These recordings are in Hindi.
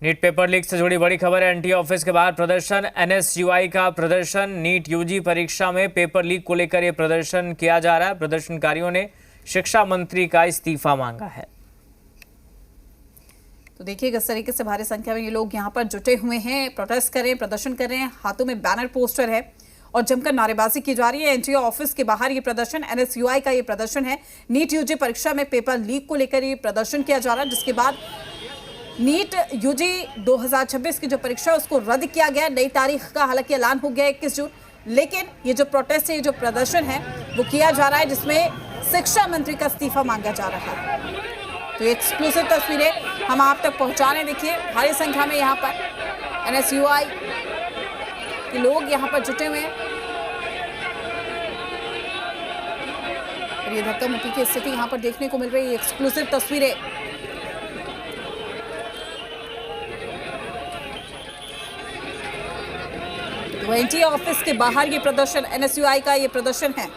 नीट पेपर लीक से जुड़ी बड़ी खबर है। एनटीए ऑफिस के बाहर प्रदर्शन, एनएसयूआई का प्रदर्शन। नीट यूजी परीक्षा में पेपर लीक को लेकर यह प्रदर्शन किया जा रहा है। प्रदर्शनकारियों ने शिक्षा मंत्री का इस्तीफा मांगा है। तो देखिए किस तरीके से भारी संख्या में ये लोग यहाँ पर जुटे हुए हैं, प्रोटेस्ट कर रहे हैं, प्रदर्शन कर रहे हैं। हाथों में बैनर पोस्टर है और जमकर नारेबाजी की जा रही है। एनटीए ऑफिस के बाहर ये प्रदर्शन, एनएसयूआई का ये प्रदर्शन है। नीट यूजी परीक्षा में पेपर लीक को लेकर ये प्रदर्शन किया जा रहा है, जिसके बाद नीट यूजी 2026 की जो परीक्षा है उसको रद्द किया गया। नई तारीख का हालांकि ऐलान हो गया 21 जून, लेकिन ये जो प्रोटेस्ट है, ये जो प्रदर्शन है वो किया जा रहा है, जिसमें शिक्षा मंत्री का इस्तीफा मांगा जा रहा है। तो ये एक्सक्लूसिव तस्वीरें हम आप तक पहुंचा रहे हैं। देखिए भारी संख्या में यहाँ पर एनएसयूआई के लोग यहाँ पर जुटे हुए हैं और ये धक्का मुक्की की स्थिति यहाँ पर देखने को मिल रही है। एक्सक्लूसिव तस्वीरें तो एनटीए ऑफिस के बाहर ये प्रदर्शन, एनएसयूआई का ये प्रदर्शन है।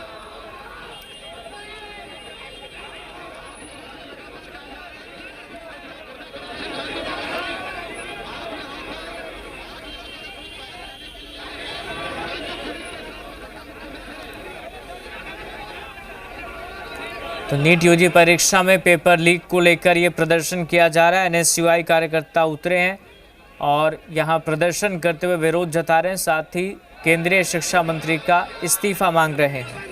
तो नीट यूजी परीक्षा में पेपर लीक को लेकर यह प्रदर्शन किया जा रहा है। एनएसयूआई कार्यकर्ता उतरे हैं और यहां प्रदर्शन करते हुए विरोध जता रहे हैं, साथ ही केंद्रीय शिक्षा मंत्री का इस्तीफा मांग रहे हैं।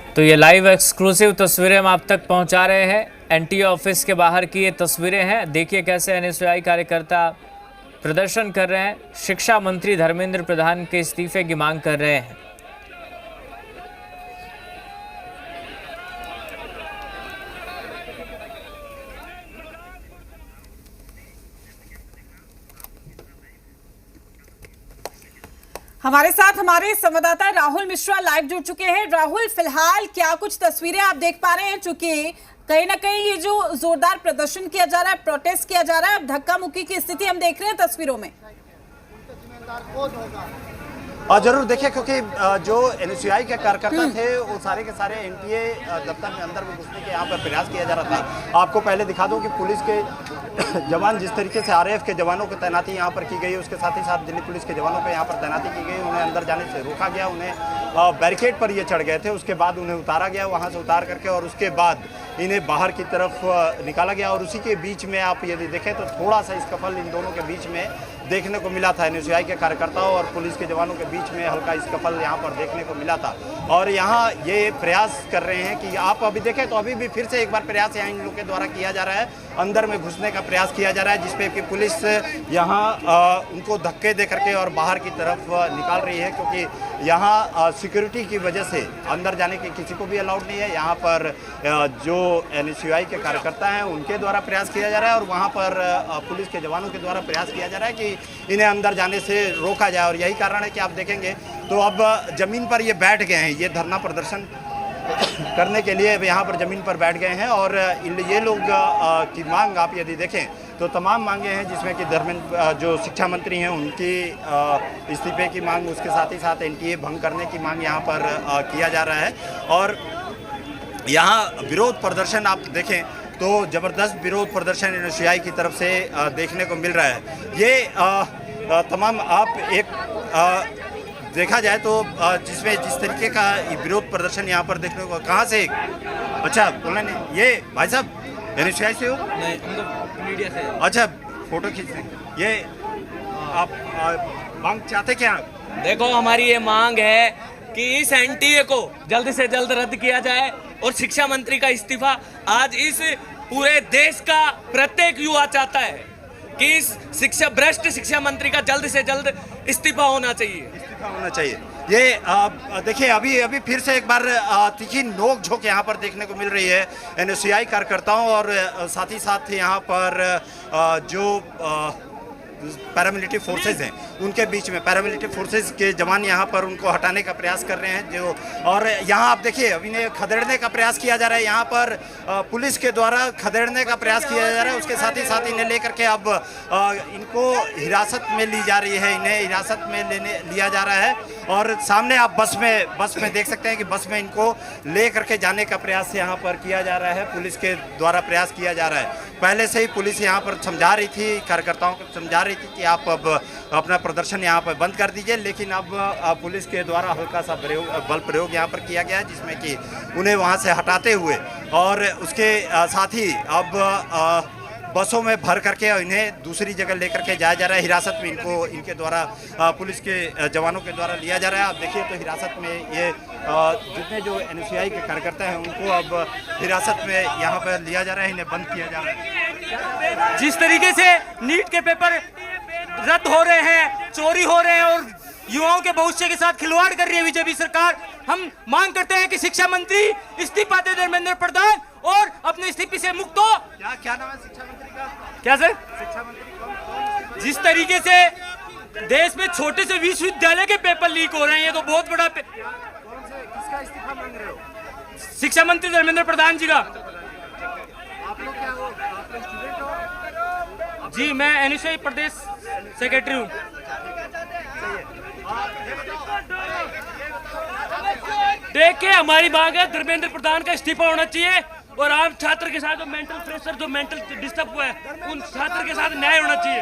तो ये लाइव एक्सक्लूसिव तस्वीरें हम आप तक पहुंचा रहे हैं। एनटीए ऑफिस के बाहर की ये तस्वीरें हैं। देखिए कैसे एनएसयूआई कार्यकर्ता प्रदर्शन कर रहे हैं, शिक्षा मंत्री धर्मेंद्र प्रधान के इस्तीफे की मांग कर रहे हैं। हमारे साथ हमारे संवाददाता राहुल मिश्रा लाइव जुड़ चुके हैं। राहुल, फिलहाल क्या कुछ तस्वीरें आप देख पा रहे हैं? चूंकि कहीं ना कहीं ये जो जोरदार प्रदर्शन किया जा रहा है, प्रोटेस्ट किया जा रहा है, धक्का मुक्की की स्थिति हम देख रहे हैं तस्वीरों में। जरूर देखिए, क्योंकि जो एनएसयूआई के कार्यकर्ता थे वो सारे के सारे एनटीए दफ्तर में अंदर में घुसने के यहाँ पर प्रयास किया जा रहा था। आपको पहले दिखा दूं कि पुलिस के जवान जिस तरीके से आरएएफ के जवानों की तैनाती यहाँ पर की गई, उसके साथ ही साथ दिल्ली पुलिस के जवानों को यहाँ पर तैनाती की गई। उन्हें अंदर जाने से रोका गया, उन्हें बैरिकेड पर ये चढ़ गए थे, उसके बाद उन्हें उतारा गया वहाँ से उतार करके, और उसके बाद इन्हें बाहर की तरफ निकाला गया। और उसी के बीच में आप यदि देखें तो थोड़ा सा स्कफल इन दोनों के बीच में देखने को मिला था। एनएसयूआई के कार्यकर्ताओं और पुलिस के जवानों के बीच में हल्का स्कफल यहाँ पर देखने को मिला था। और यहाँ ये प्रयास कर रहे हैं कि आप अभी देखें तो अभी भी फिर से एक बार प्रयास यहाँ इन लोगों के द्वारा किया जा रहा है, अंदर में घुसने का प्रयास किया जा रहा है, जिसपे कि पुलिस यहाँ उनको धक्के दे करके और बाहर की तरफ निकाल रही है, क्योंकि यहाँ सिक्योरिटी की वजह से अंदर जाने की किसी को भी अलाउड नहीं है। यहाँ पर जो एनएसयूआई के कार्यकर्ता हैं उनके द्वारा प्रयास किया जा रहा है और वहाँ पर पुलिस के जवानों के द्वारा प्रयास किया जा रहा है कि इन्हें अंदर जाने से रोका जाए। और यही कारण है कि आप देखेंगे तो अब जमीन पर ये बैठ गए हैं, ये धरना प्रदर्शन करने के लिए यहाँ पर जमीन पर बैठ गए हैं। और ये लोग की मांग आप यदि देखें तो तमाम मांगे हैं, जिसमें कि धर्मेंद्र जो शिक्षा मंत्री हैं उनकी इस्तीफे की मांग, उसके साथ ही साथ एनटीए भंग करने की मांग यहाँ पर किया जा रहा है। और यहाँ विरोध प्रदर्शन आप देखें तो ज़बरदस्त विरोध प्रदर्शन एनएसयूआई की तरफ से देखने को मिल रहा है। ये तमाम आप एक देखा जाए तो जिसमें जिस तरीके का विरोध प्रदर्शन यहाँ पर देखने को, कहाँ से? अच्छा बोलना नहीं, ये भाई साहब एनएसयूआई से हो? नहीं, हम तो मीडिया से। अच्छा, फोटो खींचते हैं। ये आप मांग चाहते क्या? देखो, हमारी ये मांग है कि इस एनटीए को जल्द से जल्द रद्द किया जाए और शिक्षा मंत्री का इस्तीफा। आज इस पूरे देश का प्रत्येक युवा चाहता है कि इस भ्रष्ट शिक्षा मंत्री का जल्द से जल्द इस्तीफा होना चाहिए। ये देखिए अभी फिर से एक बार तीखी नोक झोंक यहाँ पर देखने को मिल रही है एनएसयूआई कार्यकर्ताओं और साथ ही साथ यहाँ पर जो पैरामिलिट्री फोर्सेज हैं उनके बीच में पैरामिलिट्री फोर्सेज के जवान यहाँ पर उनको हटाने का प्रयास कर रहे हैं जो। और यहाँ आप देखिए अब इन्हें खदेड़ने का प्रयास किया जा रहा है, यहाँ पर पुलिस के द्वारा खदेड़ने का प्रयास किया जा रहा है। उसके साथ ही साथ इन्हें लेकर के अब इनको हिरासत में ली जा रही है, इन्हें हिरासत में लिया जा रहा है। और सामने आप बस में देख सकते हैं कि बस में इनको ले करके जाने का प्रयास यहाँ पर किया जा रहा है, पुलिस के द्वारा प्रयास किया जा रहा है। पहले से ही पुलिस यहाँ पर समझा रही थी, कार्यकर्ताओं को समझा रही थी कि आप अब अपना प्रदर्शन यहाँ पर बंद कर दीजिए, लेकिन अब पुलिस के द्वारा हल्का सा बल प्रयोग यहाँ पर किया गया है, जिसमें कि उन्हें वहाँ से हटाते हुए और उसके साथ ही अब बसों में भर करके इन्हें दूसरी जगह लेकर के जाया जा रहा है। हिरासत में इनको इनके द्वारा पुलिस के जवानों के द्वारा लिया जा रहा है। आप देखिए तो हिरासत में ये जितने जो NSUI के कार्यकर्ता हैं उनको अब हिरासत में यहाँ पर लिया जा रहा है, इन्हें बंद किया जा रहा है। जिस तरीके से नीट के पेपर रद्द हो रहे हैं, चोरी हो रहे हैं और युवाओं के भविष्य के साथ खिलवाड़ कर रही है बीजेपी सरकार, हम मांग करते हैं कि शिक्षा मंत्री इस्तीफा दे धर्मेंद्र प्रधान और अपने इस्तीफे से मुक्त हो। क्या नाम है शिक्षा मंत्री का? क्या सर? शिक्षा मंत्री जिस तरीके से देश में छोटे से विश्वविद्यालय के पेपर लीक हो रहे हैं, ये तो बहुत बड़ा किसका इस्तीफा मांग रहे हो? शिक्षा मंत्री धर्मेंद्र प्रधान जी का। आप लोग क्या हो? आप लोग स्टूडेंट हो? जी मैं NSUI प्रदेश सेक्रेटरी हूँ। देखिए हमारी मांग है धर्मेंद्र प्रधान का इस्तीफा होना चाहिए और आम छात्र के साथ जो मेंटल प्रेशर, जो मेंटल डिस्टर्ब हुआ है, उन छात्र के साथ न्याय होना चाहिए।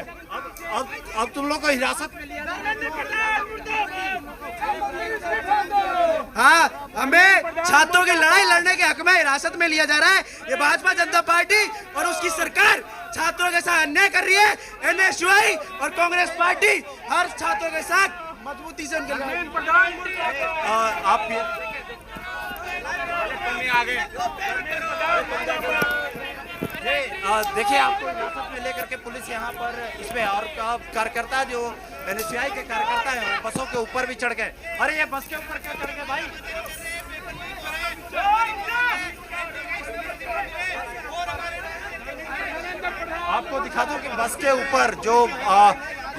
अब तुम लोग को हिरासत में लिया हाँ, हमें छात्रों की लड़ाई लड़ने के हक में हिरासत में लिया जा रहा है। ये भाजपा जनता पार्टी और उसकी सरकार छात्रों के साथ अन्याय कर रही है। NSUI और कांग्रेस पार्टी हर छात्रों के साथ मजबूती से उनके आप देखिए आपको हिरासत में लेकर के पुलिस यहाँ पर इसमें और कार्यकर्ता जो NSUI के कार्यकर्ता हैं बसों के ऊपर भी चढ़ गए। अरे ये बस के ऊपर क्या चढ़ गए भाई? आपको दिखा दूं कि बस के ऊपर जो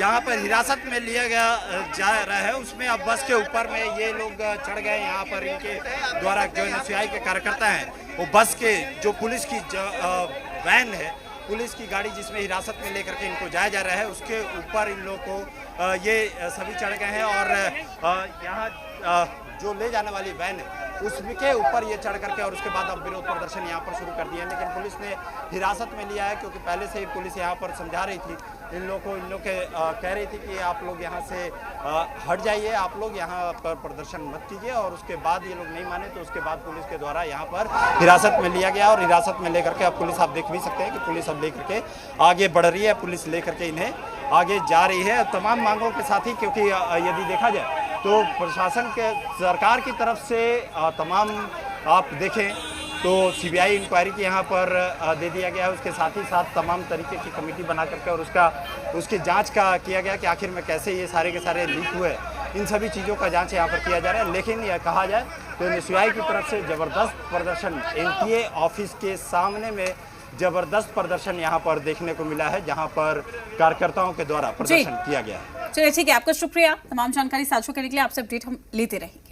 यहाँ पर हिरासत में लिया जा रहा है उसमें अब बस के ऊपर में ये लोग चढ़ गए। यहाँ पर इनके द्वारा जो NSUI के कार्यकर्ता हैं वो बस के जो पुलिस की वैन है, पुलिस की गाड़ी जिसमें हिरासत में लेकर के इनको जाया जा रहा है, उसके ऊपर इन लोगों को ये सभी चढ़ गए हैं। और यहाँ जो ले जाने वाली वैन है उसके ऊपर ये चढ़ करके और उसके बाद अब विरोध प्रदर्शन यहाँ पर शुरू कर दिया है। लेकिन पुलिस ने हिरासत में लिया है क्योंकि पहले से ही पुलिस यहाँ पर समझा रही थी इन लोग के कह रही थी कि आप लोग यहाँ से हट जाइए, आप लोग यहाँ पर प्रदर्शन मत कीजिए। और उसके बाद ये लोग नहीं माने तो उसके बाद पुलिस के द्वारा यहाँ पर हिरासत में लिया गया और हिरासत में लेकर के अब पुलिस आप देख भी सकते हैं कि पुलिस अब लेकर के आगे बढ़ रही है। पुलिस लेकर के इन्हें आगे जा रही है तमाम मांगों के साथ ही, क्योंकि यदि देखा जाए तो प्रशासन के सरकार की तरफ से तमाम आप देखें तो CBI इंक्वायरी की यहाँ पर दे दिया गया है। उसके साथ ही साथ तमाम तरीके की कमेटी बना करके और उसकी जांच का किया गया कि आखिर में कैसे ये सारे के सारे लीक हुए। इन सभी चीज़ों का जांच यहाँ पर किया जा रहा है। लेकिन यह कहा जाए तो NSUI की तरफ से ज़बरदस्त प्रदर्शन NTA ऑफिस के सामने में जबरदस्त प्रदर्शन यहाँ पर देखने को मिला है, जहाँ पर कार्यकर्ताओं के द्वारा प्रदर्शन किया गया है। चलिए ठीक है, आपका शुक्रिया तमाम जानकारी साझा करने के लिए। आपसे अपडेट हम लेते रहेंगे।